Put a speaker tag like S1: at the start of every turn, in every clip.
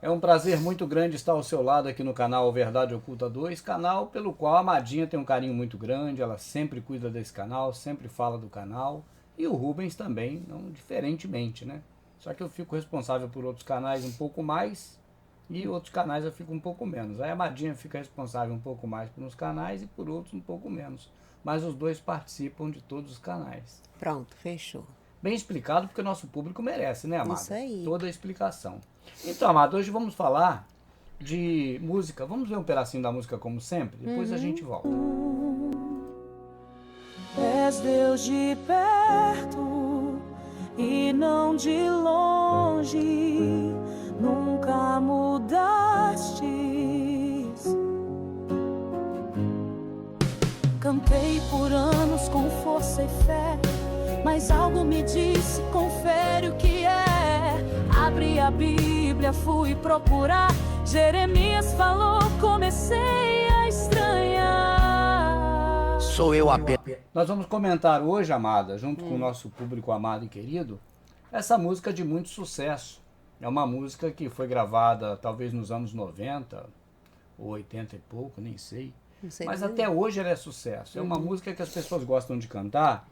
S1: É um prazer muito grande estar ao seu lado aqui no canal Verdade Oculta 2, canal pelo qual a Amadinha tem um carinho muito grande, ela sempre cuida desse canal, sempre fala do canal, e o Rubens também, não diferentemente, né? Só que eu fico responsável por outros canais um pouco mais, e outros canais eu fico um pouco menos. Aí a Amadinha fica responsável um pouco mais por uns canais e por outros um pouco menos. Mas os dois participam de todos os canais.
S2: Pronto, fechou.
S1: Bem explicado, porque o nosso público merece, né,
S2: Isso
S1: Amada?
S2: aí.
S1: Toda a explicação. Então, Amada, hoje vamos falar de música. Vamos ver um pedacinho da música como sempre? Depois a gente volta.
S3: És Deus de perto e não de longe, nunca mudastes. Cantei por anos com força e fé, mas algo me disse, confere o que é. Abri a Bíblia, fui procurar, Jeremias falou, comecei a estranhar.
S4: Sou eu apenas.
S1: Nós vamos comentar hoje, Amada, junto com o nosso público amado e querido, essa música de muito sucesso. É uma música que foi gravada talvez nos anos 90, ou 80 e pouco, nem sei.
S2: Não sei
S1: Mas
S2: dizer.
S1: até hoje ela é sucesso. É uma música que as pessoas gostam de cantar,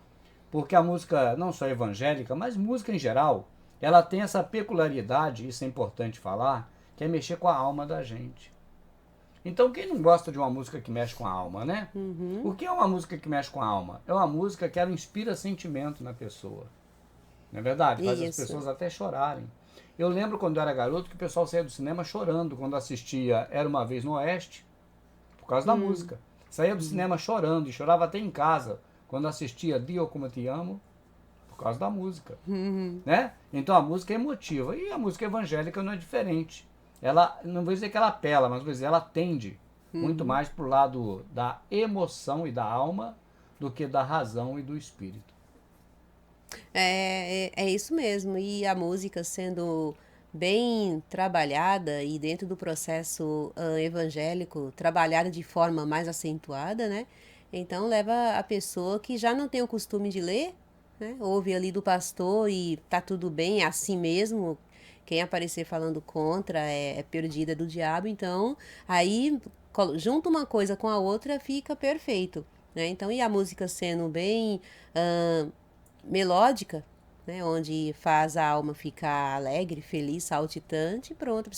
S1: porque a música, não só evangélica, mas música em geral, ela tem essa peculiaridade, isso é importante falar, que é mexer com a alma da gente. Então quem não gosta de uma música que mexe com a alma, né? O que é uma música que mexe com a alma? É uma música que ela inspira sentimento na pessoa. Não é verdade? Faz as
S2: Isso.
S1: pessoas até chorarem. Eu lembro quando eu era garoto que o pessoal saía do cinema chorando quando assistia Era Uma Vez no Oeste, por causa da música. Saía do cinema chorando e chorava até em casa quando assistia Dio Como Eu Te Amo, por causa da música. Né? Então a música é emotiva. E a música evangélica não é diferente. Ela, não vou dizer que ela apela, mas vou dizer, ela tende muito mais pro lado da emoção e da alma do que da razão e do espírito.
S2: É isso mesmo. E a música sendo bem trabalhada e dentro do processo evangélico, trabalhada de forma mais acentuada, né? Então leva a pessoa que já não tem o costume de ler, né? Ouve ali do pastor e tá tudo bem, é assim mesmo. Quem aparecer falando contra é perdida do diabo. Então, aí junta uma coisa com a outra, fica perfeito, né? Então, e a música sendo bem melódica, né, onde faz a alma ficar alegre, feliz, saltitante, pronto.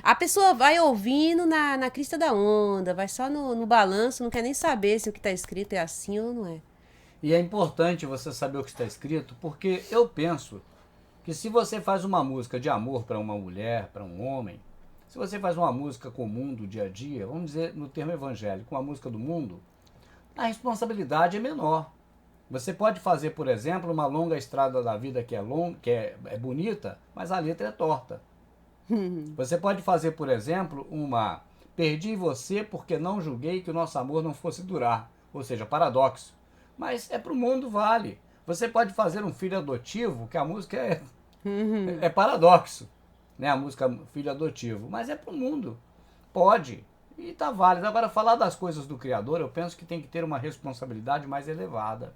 S2: A pessoa vai ouvindo na crista da onda, vai só no balanço, não quer nem saber se o que está escrito é assim ou não é.
S1: E é importante você saber o que está escrito, porque eu penso que se você faz uma música de amor para uma mulher, para um homem, se você faz uma música comum do dia a dia, vamos dizer no termo evangélico, uma música do mundo, a responsabilidade é menor. Você pode fazer, por exemplo, uma longa estrada da vida que é bonita, mas a letra é torta. Você pode fazer, por exemplo, uma perdi você porque não julguei que o nosso amor não fosse durar, ou seja, paradoxo. Mas é para o mundo vale. Você pode fazer um filho adotivo, que a música é paradoxo, né? A música filho adotivo, mas é para o mundo. Pode. E tá válido. Agora, falar das coisas do Criador, eu penso que tem que ter uma responsabilidade mais elevada.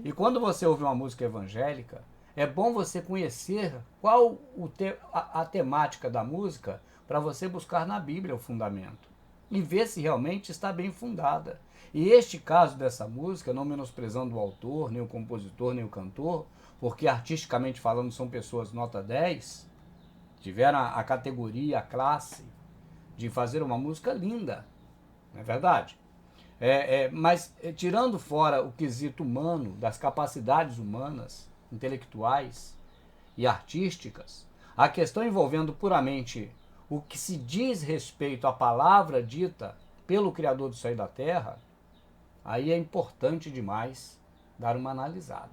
S1: E quando você ouve uma música evangélica, é bom você conhecer qual a temática da música para você buscar na Bíblia o fundamento. E ver se realmente está bem fundada. E este caso dessa música, não menosprezando o autor, nem o compositor, nem o cantor, porque artisticamente falando são pessoas nota 10, tiveram a categoria, a classe, de fazer uma música linda, não é verdade? Mas tirando fora o quesito humano, das capacidades humanas, intelectuais e artísticas, a questão envolvendo puramente o que se diz respeito à palavra dita pelo Criador do céu e da terra, aí é importante demais dar uma analisada.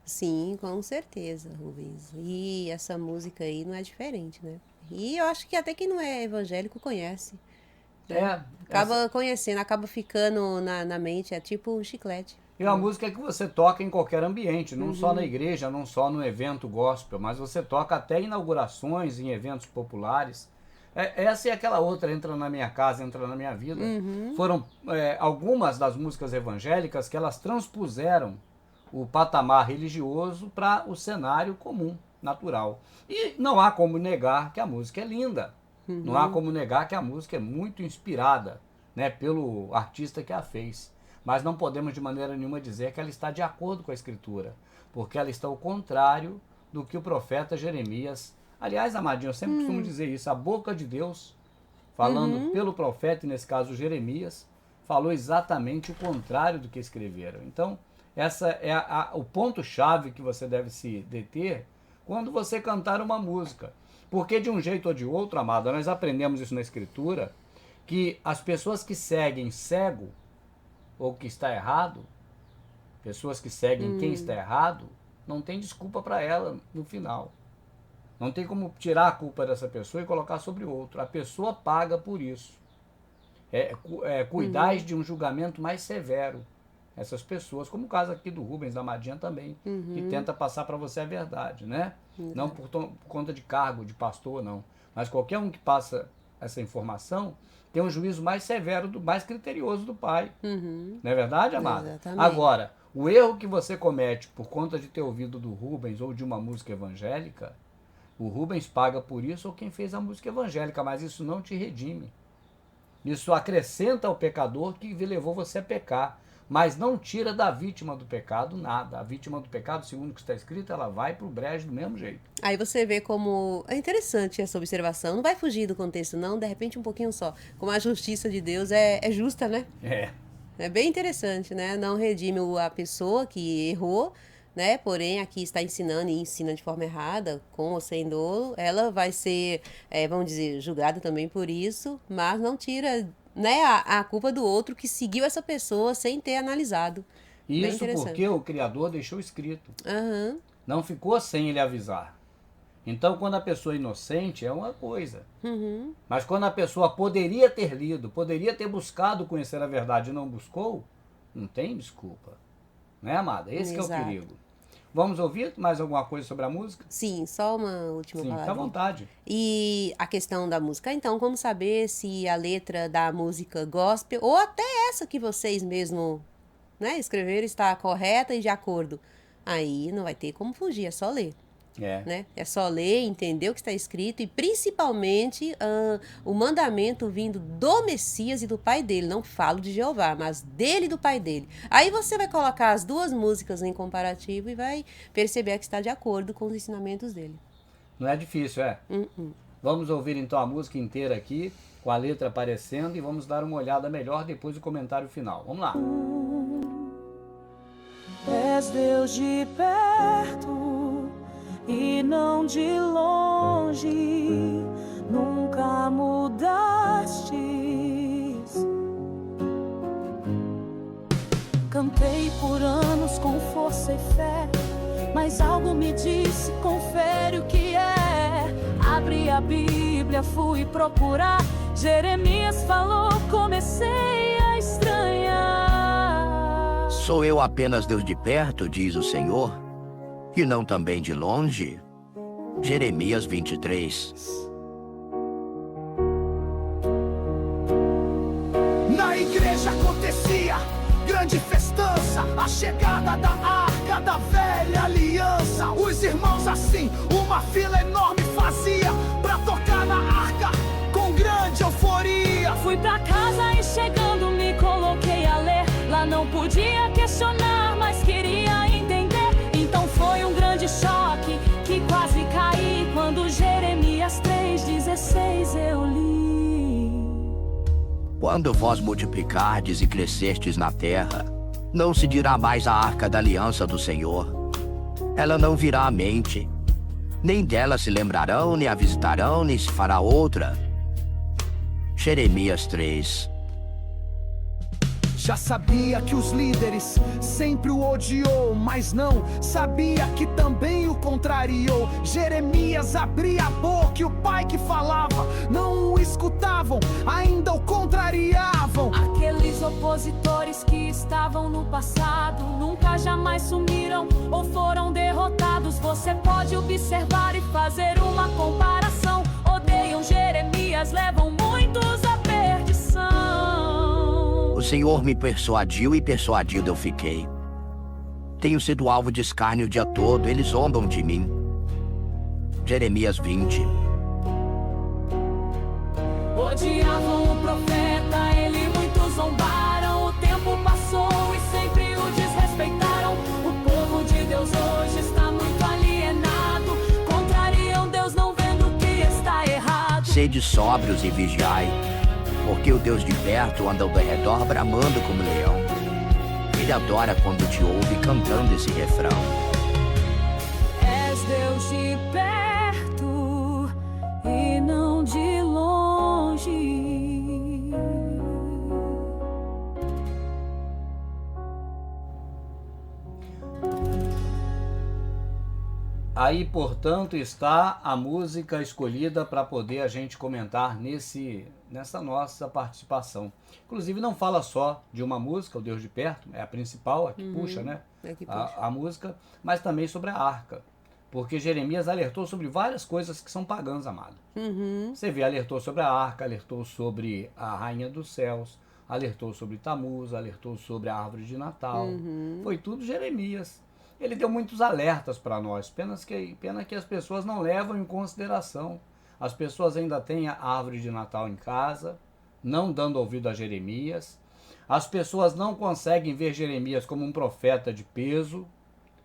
S2: Sim, com certeza, Rubens. E essa música aí não é diferente, né? E eu acho que até quem não é evangélico conhece. Acaba conhecendo, acaba ficando na mente, é tipo um chiclete.
S1: E uma música que você toca em qualquer ambiente, não só na igreja, não só no evento gospel, mas você toca até em inaugurações, em eventos populares. Essa e aquela outra, Entra na Minha Casa, Entra na Minha Vida, foram algumas das músicas evangélicas que elas transpuseram o patamar religioso para o cenário comum. natural. E não há como negar que a música é linda. Não há como negar que a música é muito inspirada, né, pelo artista que a fez. Mas não podemos de maneira nenhuma dizer que ela está de acordo com a Escritura, porque ela está ao contrário do que o profeta Jeremias... Aliás, amadinho, eu sempre costumo dizer isso, a boca de Deus, falando pelo profeta, e nesse caso Jeremias, falou exatamente o contrário do que escreveram. Então, essa é o ponto-chave que você deve se deter quando você cantar uma música. Porque de um jeito ou de outro, amado, nós aprendemos isso na Escritura, que as pessoas que seguem cego, ou que está errado, pessoas que seguem quem está errado, não tem desculpa para ela no final. Não tem como tirar a culpa dessa pessoa e colocar sobre o outro. A pessoa paga por isso. Cuidais de um julgamento mais severo. Essas pessoas, como o caso aqui do Rubens, da Madinha também, que tenta passar para você a verdade, né? Não por conta de cargo, de pastor, não. Mas qualquer um que passa essa informação tem um juízo mais severo, mais criterioso do pai. Não é verdade, amada?
S2: Exatamente.
S1: Agora, o erro que você comete por conta de ter ouvido do Rubens ou de uma música evangélica, o Rubens paga por isso ou quem fez a música evangélica, mas isso não te redime. Isso acrescenta ao pecador que levou você a pecar, mas não tira da vítima do pecado nada. A vítima do pecado, segundo o que está escrito, ela vai para o brejo do mesmo jeito.
S2: Aí você vê como é interessante essa observação. Não vai fugir do contexto, não. De repente, um pouquinho só. Como a justiça de Deus é justa, né? É bem interessante, né? Não redime a pessoa que errou, né? Porém, aqui está ensinando e ensina de forma errada, com ou sem dolo. Ela vai ser, vamos dizer, julgada também por isso, mas não tira, né, a culpa do outro que seguiu essa pessoa sem ter analisado.
S1: Isso porque o Criador deixou escrito. Não ficou sem ele avisar. Então, quando a pessoa é inocente, é uma coisa. Mas quando a pessoa poderia ter lido, poderia ter buscado conhecer a verdade e não buscou, não tem desculpa. Né, amada? Esse que é o perigo. Vamos ouvir mais alguma coisa sobre a música?
S2: Sim, só uma última palavra.
S1: Fica à vontade.
S2: E a questão da música, então, como saber se a letra da música gospel, ou até essa que vocês mesmo, né, escreveram, está correta e de acordo? Aí não vai ter como fugir, é só ler. Né? É só ler, entender o que está escrito e principalmente o mandamento vindo do Messias e do pai dele. Não falo de Jeová, mas dele e do pai dele. Aí você vai colocar as duas músicas em comparativo e vai perceber que está de acordo com os ensinamentos dele.
S1: Não é difícil, é? Vamos ouvir então a música inteira aqui, com a letra aparecendo, e vamos dar uma olhada melhor depois do comentário final. Vamos lá.
S3: És Deus de perto e não de longe, nunca mudastes. Cantei por anos com força e fé, mas algo me disse, confere o que é. Abri a Bíblia, fui procurar, Jeremias falou, comecei a estranhar.
S4: Sou eu apenas Deus de perto, diz o Senhor, e não também de longe? Jeremias 23.
S5: Na igreja acontecia grande festança, a chegada da arca da velha aliança. Os irmãos assim, uma fila enorme fazia pra tocar na arca com grande euforia.
S3: Fui pra casa e chegando me coloquei a ler. Lá não podia questionar, mas queria entender. Então foi um grande choque que quase caí quando Jeremias 3,16 eu li.
S4: Quando vós multiplicardes e crescestes na terra, não se dirá mais a arca da aliança do Senhor. Ela não virá à mente, nem dela se lembrarão, nem a visitarão, nem se fará outra. Jeremias 3.
S5: Já sabia que os líderes sempre o odiou, mas não sabia que também o contrariou. Jeremias abria a boca e o pai que falava não o escutavam, ainda o contrariavam.
S3: Aqueles opositores que estavam no passado nunca jamais sumiram ou foram derrotados. Você pode observar e fazer uma comparação. Odeiam Jeremias, levam muitos à perdição.
S4: O Senhor me persuadiu e persuadido eu fiquei. Tenho sido alvo de escárnio o dia todo, eles zombam de mim. Jeremias 20.
S3: Odiavam o profeta, ele muitos zombaram. O tempo passou e sempre o desrespeitaram. O povo de Deus hoje está muito alienado. Contrariam Deus não vendo que está errado.
S4: Sede sóbrios e vigiai, porque o Deus de perto anda ao redor bramando como leão. Ele adora quando te ouve cantando esse refrão.
S3: És Deus de perto e não de longe.
S1: Aí, portanto, está a música escolhida para poder a gente comentar nessa nossa participação. Inclusive, não fala só de uma música, o Deus de Perto, é a principal, a que puxa, né?
S2: É que puxa.
S1: A música, mas também sobre a arca. Porque Jeremias alertou sobre várias coisas que são pagãs, amado. Você vê, alertou sobre a arca, alertou sobre a rainha dos céus, alertou sobre Tamuz, alertou sobre a árvore de Natal. Foi tudo Jeremias. Ele deu muitos alertas para nós, pena que as pessoas não levam em consideração. As pessoas ainda têm a árvore de Natal em casa, não dando ouvido a Jeremias. As pessoas não conseguem ver Jeremias como um profeta de peso.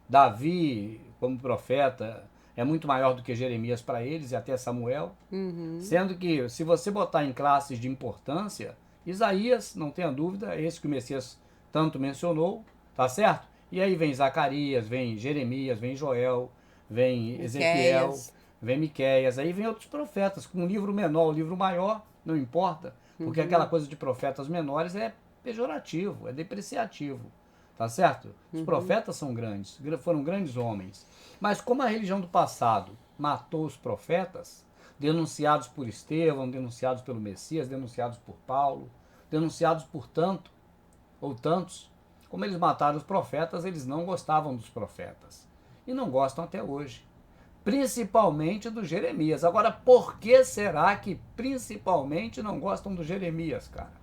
S1: Davi, como profeta, é muito maior do que Jeremias para eles e até Samuel. Sendo que, se você botar em classes de importância, Isaías, não tenha dúvida, é esse que o Messias tanto mencionou, tá certo? E aí vem Zacarias, vem Jeremias, vem Joel, vem Ezequiel, vem Miqueias, aí vem outros profetas, com um livro menor, um livro maior, não importa, porque aquela coisa de profetas menores é pejorativo, é depreciativo, tá certo? Os profetas são grandes, foram grandes homens, mas como a religião do passado matou os profetas, denunciados por Estevão, denunciados pelo Messias, denunciados por Paulo, denunciados por tantos, como eles mataram os profetas, eles não gostavam dos profetas. E não gostam até hoje. Principalmente do Jeremias. Agora, por que será que principalmente não gostam do Jeremias, cara?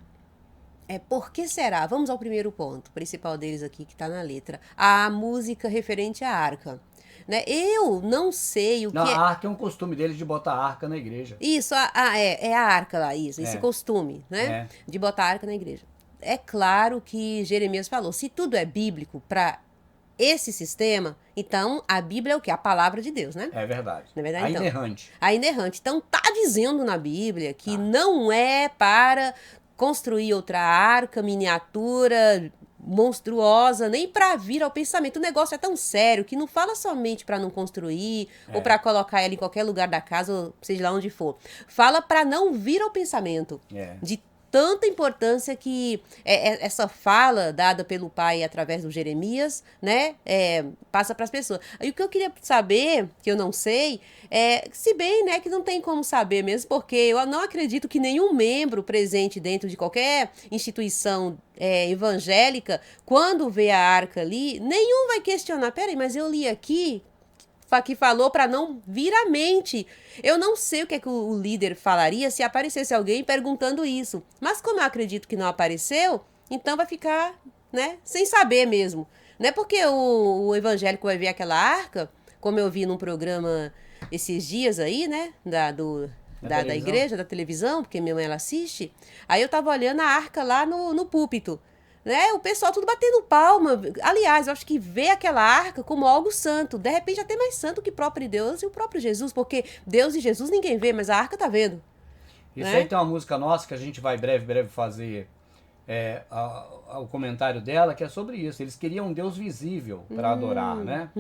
S2: Por que será? Vamos ao primeiro ponto, principal deles aqui, que está na letra. A música referente à arca. Né? Eu não sei o que
S1: A arca é um costume deles de botar a arca na igreja.
S2: Isso, é a arca lá, esse costume, né? De botar a arca na igreja. É claro que Jeremias falou, se tudo é bíblico para esse sistema, então a Bíblia é o quê? A palavra de Deus, né?
S1: É verdade.
S2: Não é verdade?
S1: A
S2: Então,
S1: inerrante.
S2: a inerrante. Então tá dizendo na Bíblia que não é para construir outra arca, miniatura, monstruosa, nem para vir ao pensamento. O negócio é tão sério que não fala somente para não construir ou para colocar ela em qualquer lugar da casa, ou seja lá onde for. Fala para não vir ao pensamento. De tanta importância que essa fala dada pelo pai através do Jeremias, né, passa para as pessoas. E o que eu queria saber, que eu não sei, se bem, né, que não tem como saber mesmo, porque eu não acredito que nenhum membro presente dentro de qualquer instituição evangélica, quando vê a arca ali, nenhum vai questionar, peraí, mas eu li aqui que falou para não vir à mente. Eu não sei o que é que o líder falaria se aparecesse alguém perguntando isso. Mas como eu acredito que não apareceu, então vai ficar, né, sem saber mesmo. Não é porque o evangélico vai ver aquela arca, como eu vi num programa esses dias aí, né, da igreja, da televisão, porque minha mãe ela assiste. Aí eu tava olhando a arca lá no púlpito. Né? O pessoal tudo batendo palma. Aliás, eu acho que vê aquela arca como algo santo. De repente até mais santo que o próprio Deus e o próprio Jesus. Porque Deus e Jesus ninguém vê, mas a arca tá vendo.
S1: Isso aí tem uma música nossa que a gente vai breve fazer o comentário dela, que é sobre isso. Eles queriam um Deus visível para adorar, né?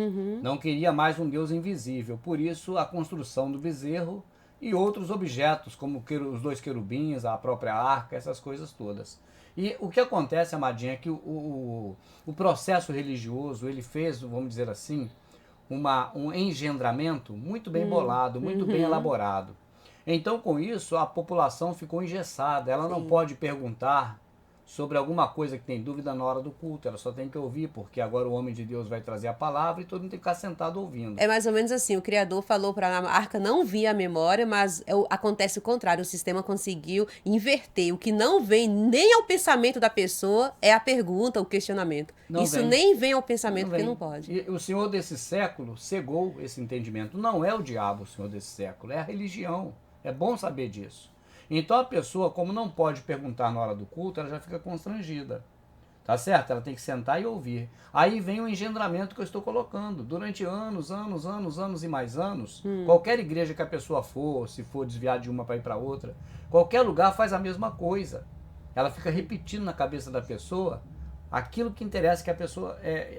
S1: Não queria mais um Deus invisível. Por isso a construção do bezerro e outros objetos, como os 2 querubins, a própria arca, essas coisas todas. E o que acontece, amadinha, é que o processo religioso, ele fez, vamos dizer assim, um engendramento muito bem bolado, muito bem elaborado. Então, com isso, a população ficou engessada. Ela não pode perguntar sobre alguma coisa que tem dúvida na hora do culto. Ela só tem que ouvir, porque agora o homem de Deus vai trazer a palavra e todo mundo tem que ficar sentado ouvindo.
S2: É mais ou menos assim, o Criador falou para a arca não vir a memória, mas acontece o contrário, o sistema conseguiu inverter. O que não vem nem ao pensamento da pessoa é a pergunta, o questionamento.
S1: Não
S2: Isso
S1: vem.
S2: nem vem ao pensamento, porque
S1: vem.
S2: não pode.
S1: E o Senhor desse século cegou esse entendimento. Não é o diabo o Senhor desse século, é a religião. É bom saber disso. Então a pessoa, como não pode perguntar na hora do culto, ela já fica constrangida. Tá certo? Ela tem que sentar e ouvir. Aí vem o engendramento que eu estou colocando. Durante anos e mais anos, qualquer igreja que a pessoa for, se for desviar de uma para ir para outra, qualquer lugar faz a mesma coisa. Ela fica repetindo na cabeça da pessoa aquilo que interessa que a pessoa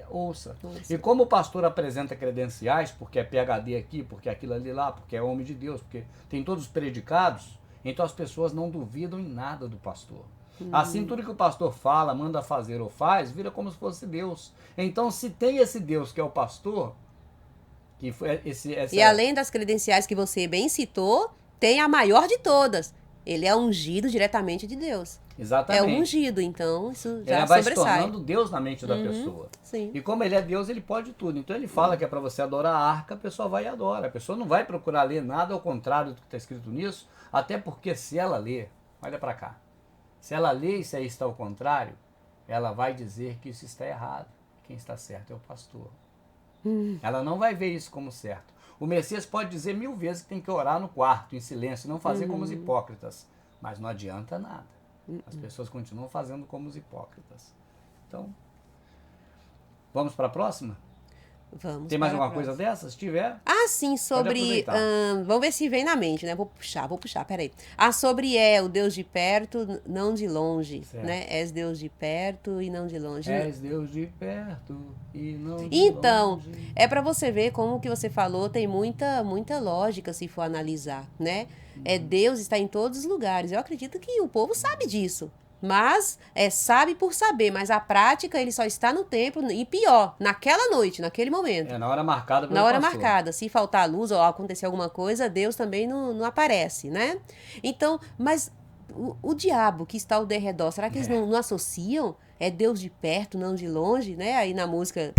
S1: ouça. E como o pastor apresenta credenciais, porque é PhD aqui, porque é aquilo ali lá, porque é homem de Deus, porque tem todos os predicados, então as pessoas não duvidam em nada do pastor. Assim, tudo que o pastor fala, manda fazer ou faz, vira como se fosse Deus. Então, se tem esse Deus que é o pastor, que foi
S2: E além das credenciais que você bem citou, tem a maior de todas. Ele é ungido diretamente de Deus.
S1: Exatamente.
S2: É ungido, então isso já
S1: ele vai
S2: sobressai.
S1: se tornando Deus na mente da pessoa.
S2: Sim.
S1: E como ele é Deus, ele pode tudo. Então ele fala que é para você adorar a arca, a pessoa vai e adora. A pessoa não vai procurar ler nada ao contrário do que está escrito nisso, até porque se ela ler, olha para cá, se ela lê isso aí está ao contrário, ela vai dizer que isso está errado. Quem está certo é o pastor. Ela não vai ver isso como certo. O Messias pode dizer 1000 vezes que tem que orar no quarto, em silêncio, não fazer como os hipócritas. Mas não adianta nada. As pessoas continuam fazendo como os hipócritas. Então, vamos para a próxima?
S2: Vamos.
S1: Tem mais
S2: para a
S1: alguma coisa
S2: próxima.
S1: dessa? Se tiver,
S2: Ah, sim, sobre.
S1: aproveitar.
S2: Vamos ver se vem na mente, né? Vou puxar, peraí. Sobre o Deus de perto, não de longe,
S1: Certo.
S2: né? És Deus de perto e não de longe.
S1: És Deus de perto e não de
S2: Então,
S1: longe.
S2: é para você ver como que você falou, tem muita lógica se for analisar, né? Deus está em todos os lugares. Eu acredito que o povo sabe disso. Mas sabe por saber, mas a prática ele só está no templo e pior, naquela noite, naquele momento.
S1: Na hora marcada pelo
S2: Na hora
S1: pastor.
S2: marcada, se faltar luz ou acontecer alguma coisa, Deus também não aparece, né? Então, mas o diabo que está ao derredor, será que eles não associam? É Deus de perto, não de longe, né? Aí na música